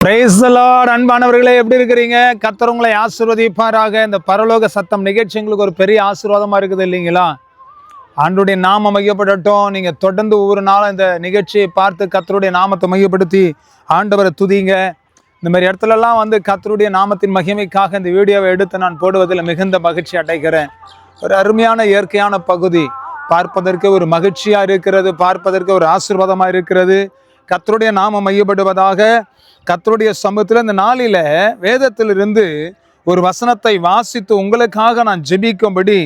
Praise the Lord. அன்பானவர்களே, எப்படி இருக்கிறீங்க? கர்த்தர் உங்களை ஆசீர்வதிப்பாராக. இந்த பரலோக சத்தம் நிகழ்ச்சி உங்களுக்கு ஒரு பெரிய ஆசீர்வாதமா இருக்குது இல்லைங்களா? ஆண்டவருடைய நாமம் மையப்படட்டும். நீங்க தொடர்ந்து ஒவ்வொரு நாளும் இந்த நிகழ்ச்சியை பார்த்து கர்த்தருடைய நாமத்தை மையப்படுத்தி ஆண்டவரை துதிங்க. இந்த மாதிரி இடத்துலலாம் வந்து கர்த்தருடைய நாமத்தின் மகிமைக்காக இந்த வீடியோவை எடுத்து நான் போடுவதில் மிகுந்த மகிழ்ச்சி அடைகிறேன். ஒரு அருமையான இயற்கையான பகுதி, பார்ப்பதற்கு ஒரு மகிழ்ச்சியா இருக்கிறது, பார்ப்பதற்கு ஒரு ஆசீர்வாதமா இருக்கிறது. கர்த்தருடைய நாமம் மையப்படுவதாக. கர்த்தருடைய சமூகத்தில் இந்த நாளில வேதத்திலிருந்து ஒரு வசனத்தை வாசித்து உங்களுக்காக நான் ஜெபிக்கும்படி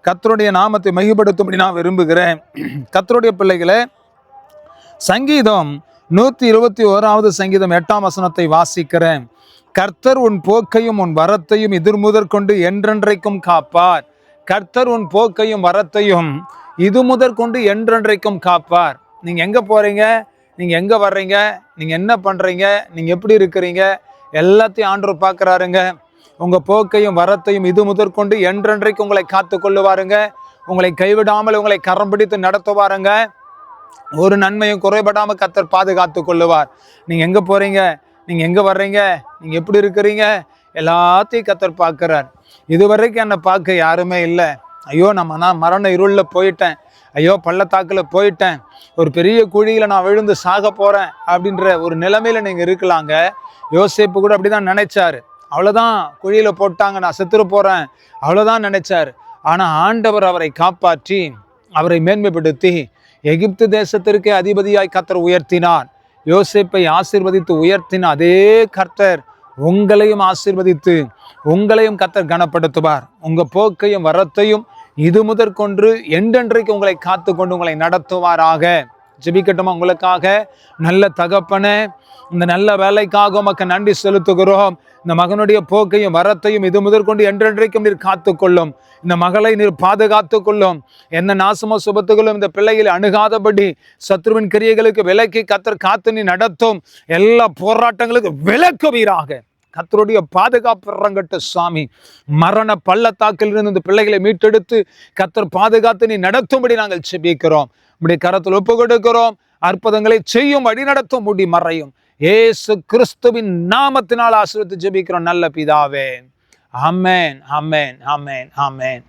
கர்த்தருடைய நாமத்தை மையப்படுத்தும்படி நான் விரும்புகிறேன். கர்த்தருடைய பிள்ளைகளே, சங்கீதம் 121வது சங்கீதம் 8ஆம் வசனத்தை வாசிக்கிறேன். கர்த்தர் உன் போக்கையும் உன் வரத்தையும் இதுமுதற்கொண்டு என்றென்றைக்கும் காப்பார். கர்த்தர் உன் போக்கையும் வரத்தையும் இது முதற்கொண்டு என்றென்றைக்கும் காப்பார். நீங்க எங்க போறீங்க, நீங்க எங்க வர்றீங்க, நீங்க என்ன பண்றீங்க, நீங்க எப்படி இருக்கிறீங்க, எல்லாத்தையும் ஆண்டவர் பார்க்கறாருங்க. உங்க போக்கையும் வரத்தையும் இது முதற்கொண்டு என்றென்றைக்கு உங்களை காத்து கொள்ளுவாருங்க. உங்களை கைவிடாமல் உங்களை கரம் பிடித்து நடத்துவாருங்க. ஒரு நன்மையும் குறைபடாம கர்த்தர் பாதுகாத்து கொள்ளுவார். நீங்க எங்க போறீங்க, நீங்க எங்க வர்றீங்க, நீங்க எப்படி இருக்கிறீங்க, எல்லாத்தையும் கர்த்தர் பார்க்கிறார். இதுவரைக்கும் என்னை பார்க்க யாருமே இல்லை. ஐயோ, நான் மரண இருளில் போயிட்டேன், ஐயோ பள்ளத்தாக்கில் போயிட்டேன், ஒரு பெரிய குழியில் நான் விழுந்து சாக போகிறேன் அப்படின்ற ஒரு நிலைமையில் நீங்கள் இருக்கலாங்க. யோசேப்பு கூட அப்படி தான் நினைச்சாரு. அவ்வளோதான், குழியில் போட்டாங்க, நான் செத்துரு போகிறேன், அவ்வளோதான் நினைச்சார். ஆனால் ஆண்டவர் அவரை காப்பாற்றி அவரை மேன்மைப்படுத்தி எகிப்து தேசத்திற்கே அதிபதியாய் கர்த்தர் உயர்த்தினார். யோசேப்பை ஆசீர்வதித்து உயர்த்தின அதே கர்த்தர் உங்களையும் ஆசீர்வதித்து உங்களையும் கர்த்தர் கனப்படுத்துவார். உங்க போக்கையும் வரத்தையும் இது முதற்கொண்டு என்றென்றைக்கு உங்களை காத்து கொண்டு உங்களை நடத்துவாராக. ஜெபிக்கட்டுமா? உங்களுக்காக. நல்ல தகப்பனே, இந்த நல்ல வேலைக்காக உமக்கு நன்றி செலுத்துகிறோம். இந்த மகனுடைய போக்கையும் வரத்தையும் இது முதற்கொண்டு என்றென்றைக்கும் நீர் காத்துக்கொள்ளும். இந்த மகளை நீர் பாதுகாத்து கொள்ளும். என்ன நாசமோ சுபத்துகளும் இந்த பிள்ளைகளை அணுகாதபடி சத்ருவின் கிரியைகளுக்கு விலக்கி கர்த்தர் காத்து நீ நடத்தும். எல்லா போராட்டங்களுக்கு விலக்குவீராக. கர்த்தருடைய பாதுகாப்பு இறங்கட்டு சாமி. மரண பள்ளத்தாக்கில் இருந்து இந்த பிள்ளைகளை மீட்டெடுத்து கர்த்தர் பாதுகாத்து நீ நடத்தும்படி நாங்கள் செபிக்கிறோம். உம்முடைய கரத்தில் ஒப்பு கொடுக்கிறோம். அற்புதங்களை செய்யும், வழி நடத்தும், முடி மறையும். இயேசு கிறிஸ்துவின் நாமத்தினால் ஆசீர்வதித்து ஜெபிக்கிறோம் நல்ல பிதாவே. ஆமென், ஆமென், ஆமென், ஆமென்.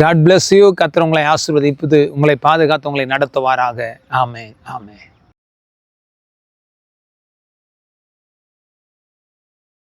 God bless you. கர்த்தர் உங்களை ஆசீர்வதிப்பது, உங்களை பாதுகாத்து உங்களை நடத்துவாராக. ஆமென், ஆமென்.